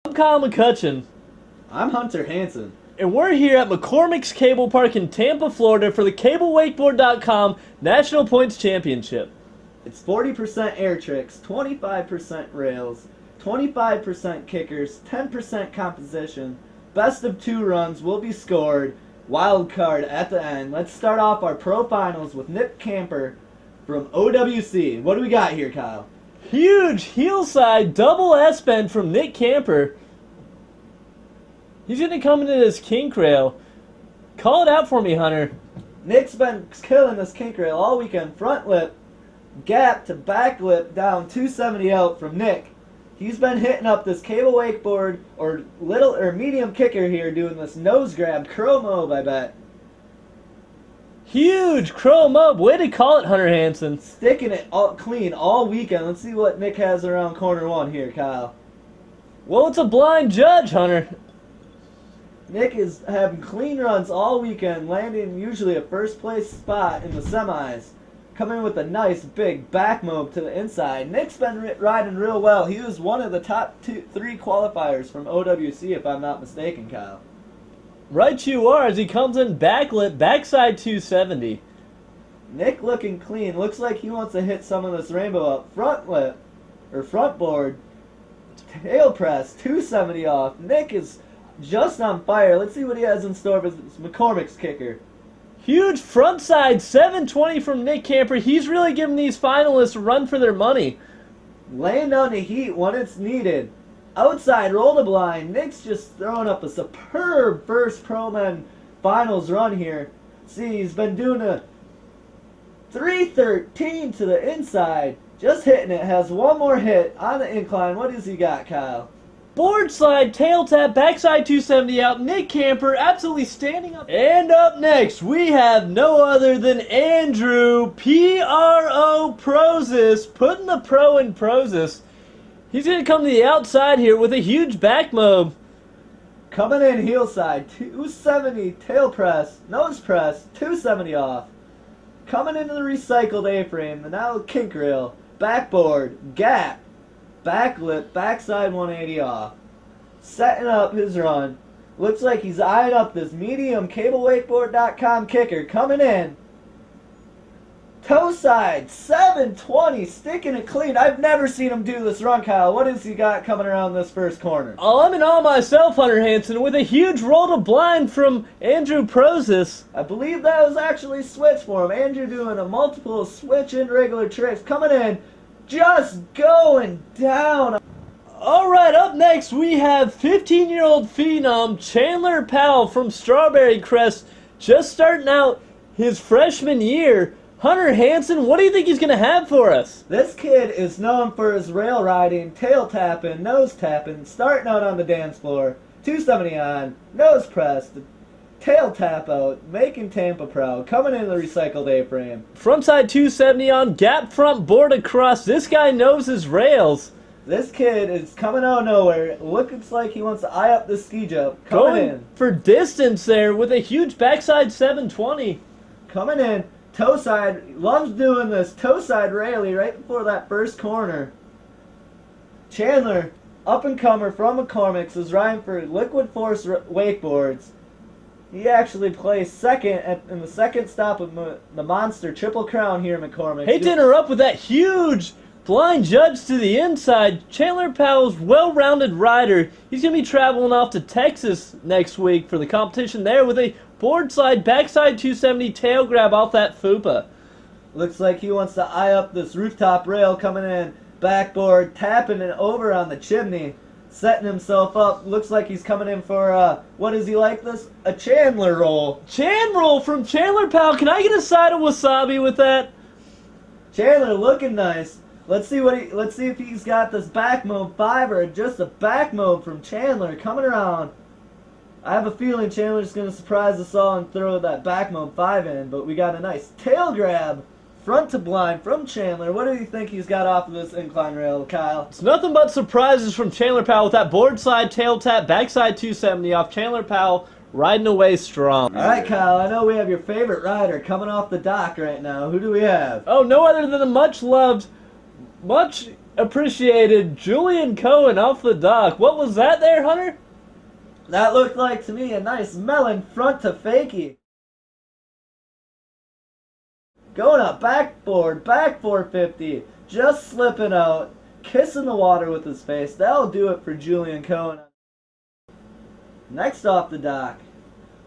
I'm Kyle McCutcheon. I'm Hunter Hansen. And we're here at McCormicks Cable Park in Tampa, Florida for the CableWakeboard.com National Points Championship. It's 40% air tricks, 25% rails, 25% kickers, 10% composition. Best of 2 runs will be scored. Wild card at the end. Let's start off our pro finals with Nick Camper from OWC. What do we got here, Kyle? Huge heel side double S bend from Nick Camper. He's going to come into this kink rail. Call it out for me, Hunter. Nick's been killing this kink rail all weekend. Front lip, gap to back lip down 270 out from Nick. He's been hitting up this cable wakeboard or little or medium kicker here, doing this nose grab crow mob, I bet. Huge crow mob. Way to call it, Hunter Hansen. Sticking it all clean all weekend. Let's see what Nick has around corner 1 here, Kyle. Well, it's a blind judge, Hunter. Nick is having clean runs all weekend, landing usually a first place spot in the semis. Coming with a nice big back mob to the inside. Nick's been riding real well. He was one of the top 3 qualifiers from OWC, if I'm not mistaken, Kyle. Right you are, as he comes in back lip, backside 270. Nick looking clean. Looks like he wants to hit some of this rainbow up. Front lip, or front board, tail press, 270 off. Nick is just on fire. Let's see what he has in store for this McCormicks kicker. Huge front side 720 from Nick Camper. He's really giving these finalists a run for their money. Laying down the heat when it's needed. Outside roll the blind. Nick's just throwing up a superb first Pro Men finals run here. See, he's been doing a 313 to the inside. Just hitting it. Has one more hit on the incline. What has he got, Kyle? Board slide, tail tap, backside 270 out. Nick Camper absolutely standing up. And up next, we have no other than Andrew P.R.O. Prozis, putting the pro in Prozis. He's going to come to the outside here with a huge back mob. Coming in heel side, 270 tail press, nose press, 270 off. Coming into the recycled A-frame, the now kink rail, backboard, gap. Back lip, backside 180 off. Setting up his run. Looks like he's eyeing up this medium CableWakeboard.com kicker coming in. Toe side, 720, sticking it clean. I've never seen him do this run, Kyle. What has he got coming around this first corner? Oh, I'm in awe myself, Hunter Hansen, with a huge roll to blind from Andrew Prozis. I believe that was actually switch for him. Andrew doing a multiple switch in regular tricks. Coming in. Just going down. Alright, up next we have 15-year-old phenom Chandler Powell from Strawberry Crest, just starting out his freshman year. Hunter Hansen, what do you think he's going to have for us? This kid is known for his rail riding, tail tapping, nose tapping, starting out on the dance floor, 270 on, nose press, tail tap out, making Tampa proud, coming into the recycled A-frame. Frontside 270 on, gap front board across. This guy knows his rails. This kid is coming out of nowhere. It looks like he wants to eye up the ski jump. Coming in. For distance there with a huge backside 720. Coming in, toe side, loves doing this toe side railie right before that first corner. Chandler, up and comer from McCormicks, is riding for Liquid Force Wakeboards. He actually placed second in the second stop of the Monster Triple Crown here in McCormicks. Hate to interrupt with that huge blind judge to the inside. Chandler Powell's well-rounded rider. He's going to be traveling off to Texas next week for the competition there with a board slide, backside 270 tail grab off that fupa. Looks like he wants to eye up this rooftop rail coming in. Backboard, tapping it over on the chimney. Setting himself up. Looks like he's coming in for, what does he like this? A Chandler roll. Chan roll from Chandler Powell. Can I get a side of wasabi with that? Chandler looking nice. Let's see if he's got this back mode 5 or just a back mode from Chandler coming around. I have a feeling Chandler's going to surprise us all and throw that back mode 5 in, but we got a nice tail grab. Front to blind from Chandler. What do you think he's got off of this incline rail, Kyle? It's nothing but surprises from Chandler Powell with that board slide, tail tap, backside 270 off. Chandler Powell riding away strong. All right, Kyle, I know we have your favorite rider coming off the dock right now. Who do we have? Oh, no other than the much-loved, much appreciated Julian Cohen off the dock. What was that there, Hunter? That looked like to me a nice melon front to fakie. Going up, backboard, back 450. Just slipping out, kissing the water with his face. That'll do it for Julian Cohen. Next off the dock,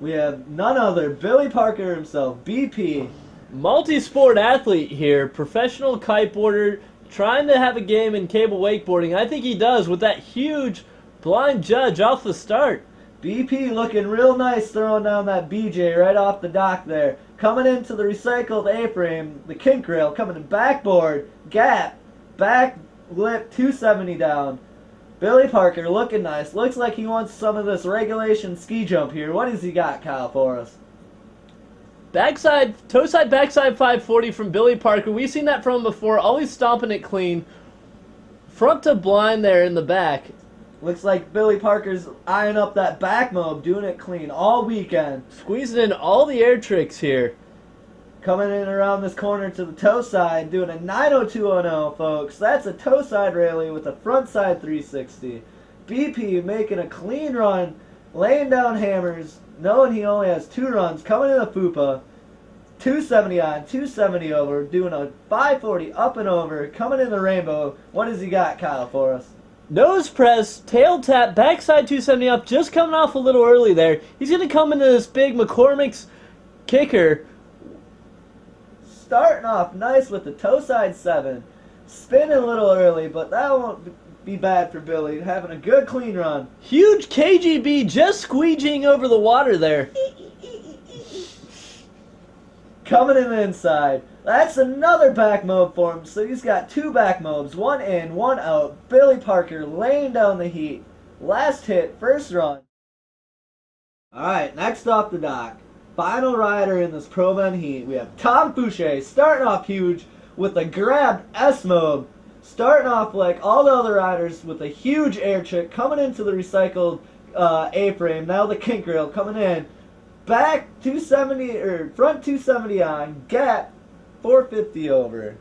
we have none other, Billy Parker himself, BP. Multi-sport athlete here, professional kiteboarder, trying to have a game in cable wakeboarding. I think he does with that huge blind judge off the start. BP looking real nice throwing down that BJ right off the dock there. Coming into the recycled A-frame, the kink rail, coming in backboard, gap, back lip 270 down. Billy Parker looking nice. Looks like he wants some of this regulation ski jump here. What has he got, Kyle, for us? Backside, toe side, backside 540 from Billy Parker. We've seen that from him before, always stomping it clean. Front to blind there in the back. Looks like Billy Parker's eyeing up that back mob, doing it clean all weekend. Squeezing in all the air tricks here. Coming in around this corner to the toe side, doing a 90210, folks. That's a toe side rally with a front side 360. BP making a clean run, laying down hammers, knowing he only has 2 runs. Coming in a fupa, 270 on, 270 over, doing a 540 up and over. Coming in the rainbow. What has he got, Kyle, for us? Nose press, tail tap, backside 270 up, just coming off a little early there. He's going to come into this big McCormicks kicker. Starting off nice with the toe side 7. Spinning a little early, but that won't be bad for Billy. Having a good clean run. Huge KGB just squeegeeing over the water there. Coming in the inside. That's another back mob for him. So he's got 2 back mobs. 1 in, 1 out. Billy Parker laying down the heat. Last hit, first run. Alright, next off the dock. Final rider in this Pro Men heat. We have Tom Fuch starting off huge with a grabbed S-mob. Starting off like all the other riders with a huge air trick. Coming into the recycled A-frame. Now the kink rail coming in. Back 270, or front 270 on. Gap 450 over.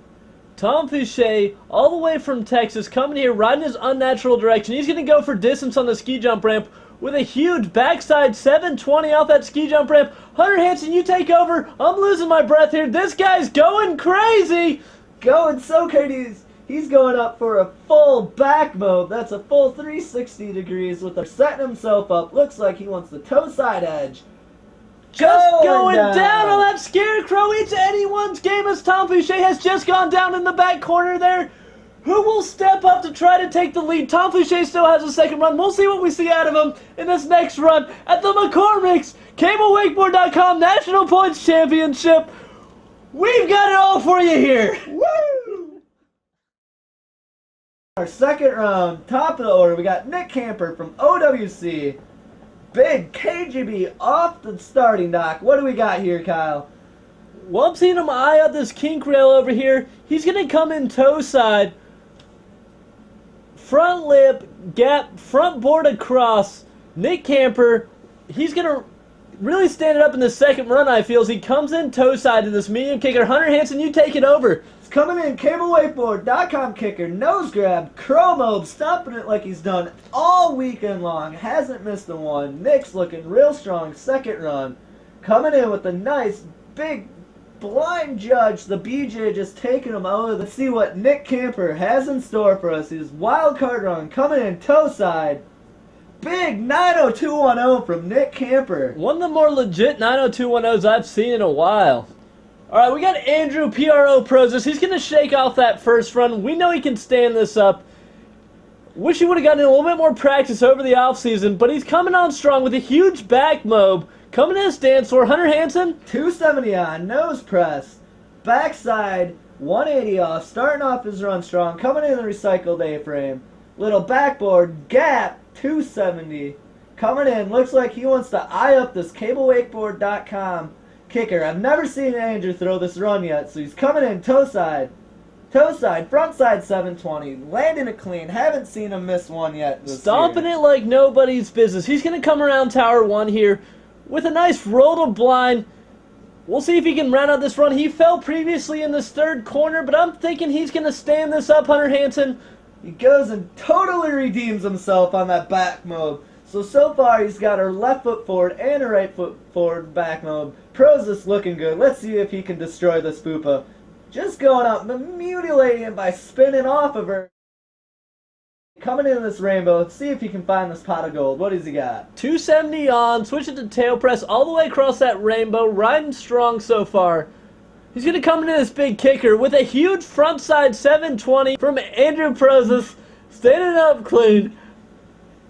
Tom Fuch, all the way from Texas, coming here, riding his unnatural direction. He's going to go for distance on the ski jump ramp with a huge backside 720 off that ski jump ramp. Hunter Hansen, you take over. I'm losing my breath here. This guy's going crazy. Going so crazy. He's going up for a full back mob. That's a full 360 degrees with setting himself up. Looks like he wants the toe side edge. Just going down on that scarecrow. It's anyone's game as Tom Fuch has just gone down in the back corner there. Who will step up to try to take the lead? Tom Fuch still has a second run. We'll see what we see out of him in this next run at the McCormicks CableWakeboard.com National Points Championship. We've got it all for you here. Woo! Our second round, top of the order, we got Nick Camper from OWC. Big KGB off the starting dock. What do we got here, Kyle? Well, I'm seeing him eye up this kink rail over here. He's going to come in toe side. Front lip, gap, front board across. Nick Camper, he's going to really stand it up in the second run, I feel, as he comes in toe side to this medium kicker. Hunter Hansen, you take it over. It's coming in, CableWakeboard.com kicker, nose grab, crow mob, stomping it like he's done all weekend long. Hasn't missed a one. Nick's looking real strong, second run. Coming in with a nice, big, blind judge. The BJ just taking him out. Let's see what Nick Camper has in store for us. His wild card run coming in toe side. Big 90210 from Nick Camper. One of the more legit 90210s I've seen in a while. Alright, we got Andrew PRO Prozis. He's going to shake off that first run. We know he can stand this up. Wish he would have gotten a little bit more practice over the offseason, but he's coming on strong with a huge back mob. Coming in his stance for Hunter Hansen. 270 on, nose press. Backside, 180 off. Starting off his run strong. Coming in the recycled A-frame. Little backboard, gap, 270. Coming in, looks like he wants to eye up this CableWakeboard.com kicker. I've never seen Andrew throw this run yet, so he's coming in toe side, front side 720, landing it clean. Haven't seen him miss one yet this Stomping year. it like nobody's business. He's going to come around Tower 1 here with a nice roll to blind. We'll see if he can round out this run. He fell previously in this third corner, but I'm thinking he's going to stand this up, Hunter Hansen. He goes and totally redeems himself on that back mode. So far he's got a left foot forward and a right foot forward back mode. Prozis looking good. Let's see if he can destroy this Fupa. Just going up, mutilating it by spinning off of her. Coming into this rainbow, let's see if he can find this pot of gold. What has he got? 270 on, switch it to tail press all the way across that rainbow, riding strong so far. He's going to come into this big kicker with a huge frontside 720 from Andrew Prozis, standing up clean.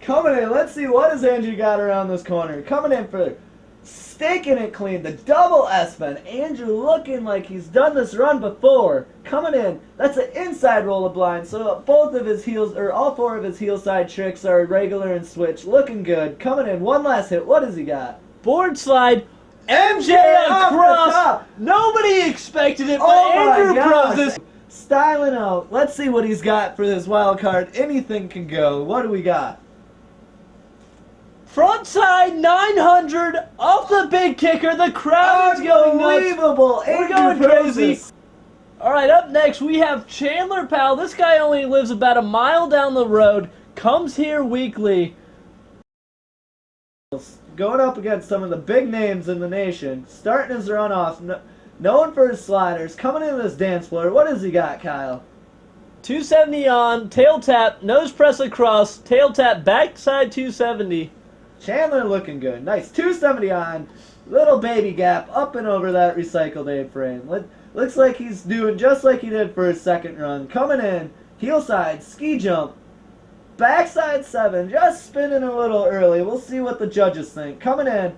Coming in, let's see what has Andrew got around this corner. Coming in for staking it clean, the double S-bend. Andrew looking like he's done this run before. Coming in, that's an inside roll of blind, so both of his heels, or all four of his heel side tricks are regular and switch. Looking good. Coming in, one last hit. What has he got? Board slide. MJ across. Nobody expected it, but Andrew Prozis. Styling out. Let's see what he's got for this wild card. Anything can go. What do we got? Frontside 900 off the big kicker. The crowd is going nuts. Unbelievable. We're going crazy. All right, up next we have Chandler Powell. This guy only lives about a mile down the road. Comes here weekly. Going up against some of the big names in the nation. Starting his run off. Known for his sliders. Coming into this dance floor. What has he got, Kyle? 270 on, tail tap, nose press across, tail tap, backside 270. Chandler looking good. Nice. 270 on. Little baby gap up and over that recycled A-frame. Looks like he's doing just like he did for his second run. Coming in. Heel side. Ski jump. Backside 7. Just spinning a little early. We'll see what the judges think. Coming in.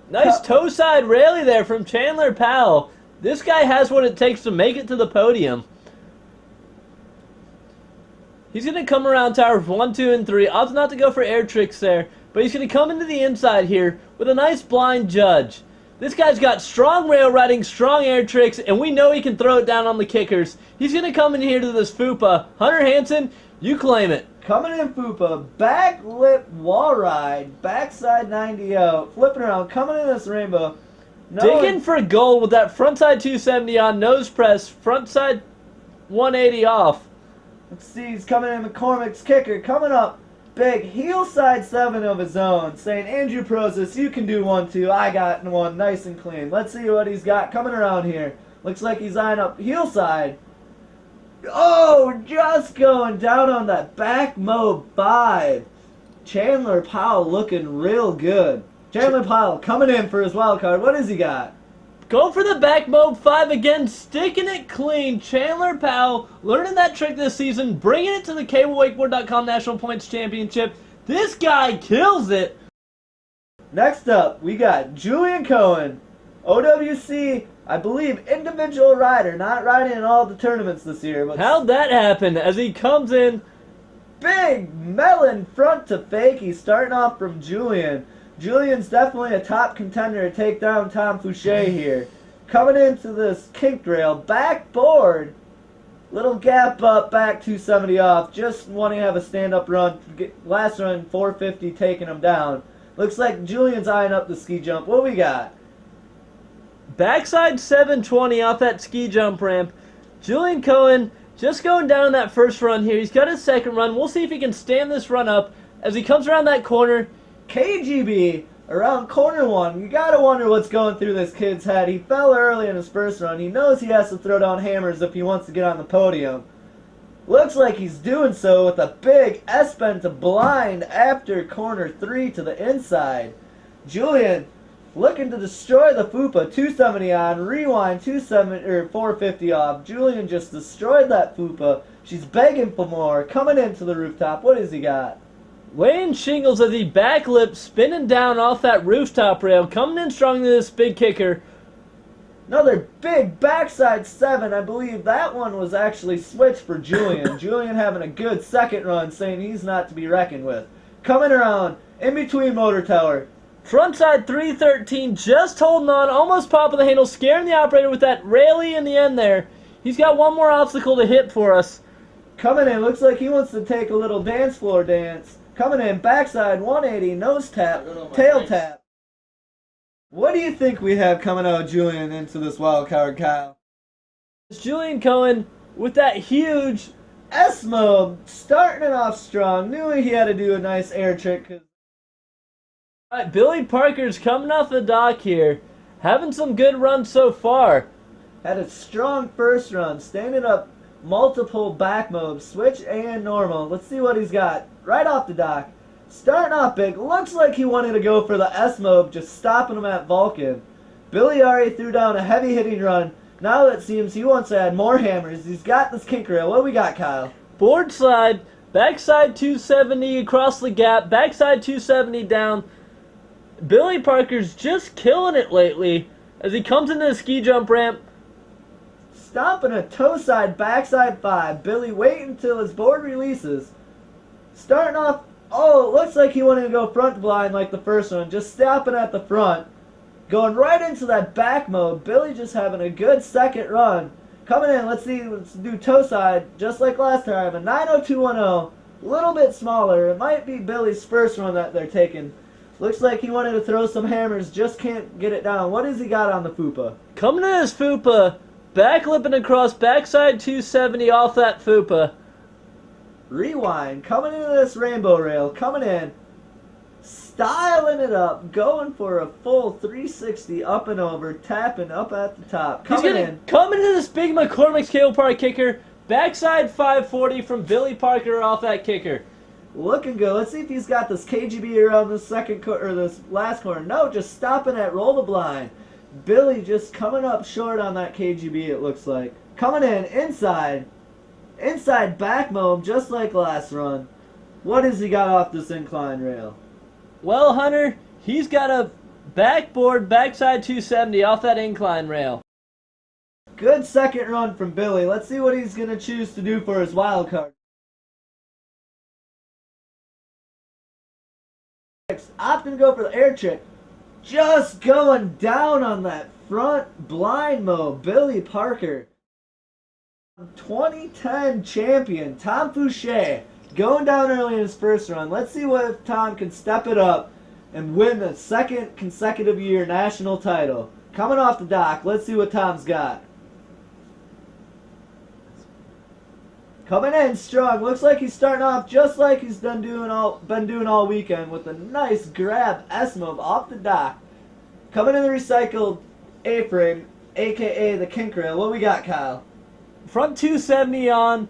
Nice toe side rally there from Chandler Powell. This guy has what it takes to make it to the podium. He's going to come around towers 1, 2, and 3. Opts not to go for air tricks there, but he's going to come into the inside here with a nice blind judge. This guy's got strong rail riding, strong air tricks, and we know he can throw it down on the kickers. He's going to come in here to this Fupa. Hunter Hansen, you claim it. Coming in Fupa, back lip wall ride, backside 90 out, flipping around, coming in this rainbow. Digging for gold with that frontside 270 on, nose press, frontside 180 off. Let's see, he's coming in McCormicks kicker, coming up big, heel side 7 of his own, saying, Andrew Prozis, you can do 1, 2, I got one, nice and clean. Let's see what he's got coming around here. Looks like he's eyeing up heel side. Oh, just going down on that back mode 5. Chandler Powell looking real good. Chandler Powell coming in for his wild card. What has he got? Go for the back mode 5 again, sticking it clean. Chandler Powell learning that trick this season, bringing it to the Wakeboard.com National Points Championship. This guy kills it. Next up, we got Julian Cohen, OWC, I believe, individual rider, not riding in all the tournaments this year. But how'd that happen as he comes in? Big melon front to fake. He's starting off from Julian. Julian's definitely a top contender to take down Tom Fouché here. Coming into this kinked rail, backboard. Little gap up, back 270 off. Just wanting to have a stand-up run. Last run, 450, taking him down. Looks like Julian's eyeing up the ski jump. What we got? Backside 720 off that ski jump ramp. Julian Cohen just going down in that first run here. He's got his second run. We'll see if he can stand this run up as he comes around that corner. KGB around corner 1. You gotta wonder what's going through this kid's head. He fell early in his first run. He knows he has to throw down hammers if he wants to get on the podium. Looks like he's doing so with a big S-bend to blind after corner 3 to the inside. Julian looking to destroy the Fupa. 270 on, rewind 270 or 450 off. Julian just destroyed that Fupa. She's begging for more. Coming into the rooftop. What has he got? Laying shingles as he backlip, spinning down off that rooftop rail, coming in strong to this big kicker. Another big backside 7. I believe that one was actually switched for Julian. Julian having a good second run, saying he's not to be reckoned with. Coming around, in between motor tower. Frontside 313, just holding on, almost popping the handle, scaring the operator with that rally in the end there. He's got one more obstacle to hit for us. Coming in, looks like he wants to take a little dance floor dance. Coming in, backside 180, nose tap, tail tap. What do you think we have coming out of Julian into this wild card, Kyle? It's Julian Cohen with that huge S-Mob starting it off strong. Knew he had to do a nice air trick. All right, Billy Parker's coming off the dock here. Having some good runs so far. Had a strong first run. Standing up multiple back mobs. Switch and normal. Let's see what he's got. Right off the dock. Starting off big. Looks like he wanted to go for the S-Mob, just stopping him at Vulcan. Billy already threw down a heavy hitting run. Now it seems he wants to add more hammers. He's got this kink rail. What do we got, Kyle? Board slide, backside 270 across the gap, backside 270 down. Billy Parker's just killing it lately as he comes into the ski jump ramp. Stomping a toe side, backside 5. Billy waiting until his board releases. Starting off, oh, it looks like he wanted to go front blind like the first one. Just stopping at the front. Going right into that back mode. Billy just having a good second run. Coming in, let's do toe side, just like last time. A 90210, a little bit smaller. It might be Billy's first run that they're taking. Looks like he wanted to throw some hammers, just can't get it down. What has he got on the Fupa? Coming in his Fupa, backlipping across backside 270 off that Fupa. Rewind, coming into this rainbow rail, coming in. Styling it up, going for a full 360 up and over, tapping up at the top. Coming into this big McCormicks cable park kicker, backside 540 from Billy Parker off that kicker. Looking good. Let's see if he's got this KGB around this this last corner. No, just stopping at roll the blind. Billy just coming up short on that KGB, it looks like. Coming in, inside back mode, just like last run. What has he got off this incline rail? Well, Hunter, he's got a backboard backside 270 off that incline rail. Good second run from Billy. Let's see what he's going to choose to do for his wild card. Opting to go for the air trick. Just going down on that front blind mode. Billy Parker. 2010 champion, Tom Fuch. Going down early in his first run. Let's see what if Tom can step it up and win the second consecutive year national title. Coming off the dock, let's see what Tom's got. Coming in strong. Looks like he's starting off just like he's been doing all weekend with a nice grab S-Move off the dock. Coming in the recycled A-frame, aka the kink rail. What we got, Kyle? Front 270 on,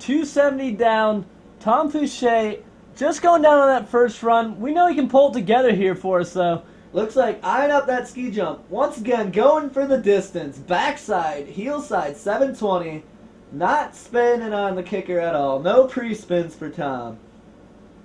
270 down. Tom Fuch just going down on that first run. We know he can pull it together here for us, though. Looks like eyeing up that ski jump. Once again, going for the distance. Backside, heel side, 720. Not spinning on the kicker at all. No pre-spins for Tom.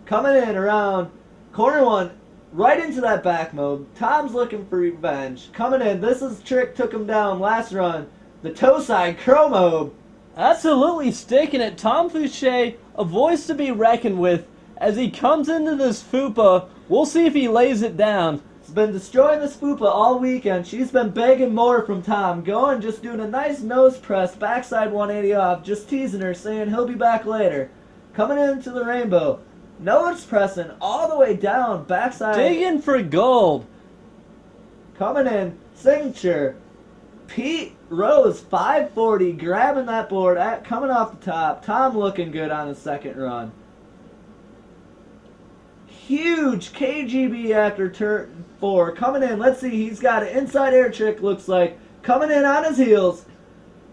Coming in around corner one, right into that back mode. Tom's looking for revenge. Coming in, this is trick took him down last run. The toe side, crow mode. Absolutely sticking it. Tom Fuch, a voice to be reckoned with as he comes into this Fupa. We'll see if he lays it down. He's been destroying this Fupa all weekend. She's been begging more from Tom. Going, just doing a nice nose press, backside 180 off, just teasing her, saying he'll be back later. Coming into the rainbow. Nose pressing all the way down, backside. Digging for gold. Coming in, signature. Pete Rose, 540, grabbing that board, coming off the top. Tom looking good on the second run. Huge KGB after turn 4. Coming in, let's see, he's got an inside air trick, looks like. Coming in on his heels.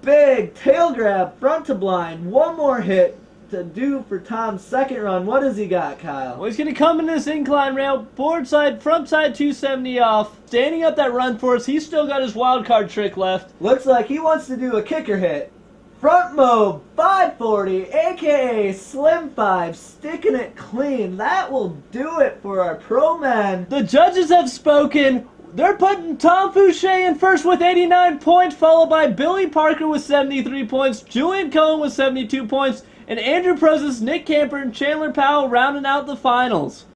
Big tail grab, front to blind. One more hit to do for Tom's second run. What has he got, Kyle? Well, he's going to come in this incline rail, board side, front side 270 off. Standing up that run for us, he's still got his wild card trick left. Looks like he wants to do a kicker hit. Front mob, 540, aka Slim 5, sticking it clean. That will do it for our pro men. The judges have spoken. They're putting Tom Fuch in first with 89 points, followed by Billy Parker with 73 points, Julian Cohen with 72 points, and Andrew Prozis, Nick Camper, and Chandler Powell rounding out the finals.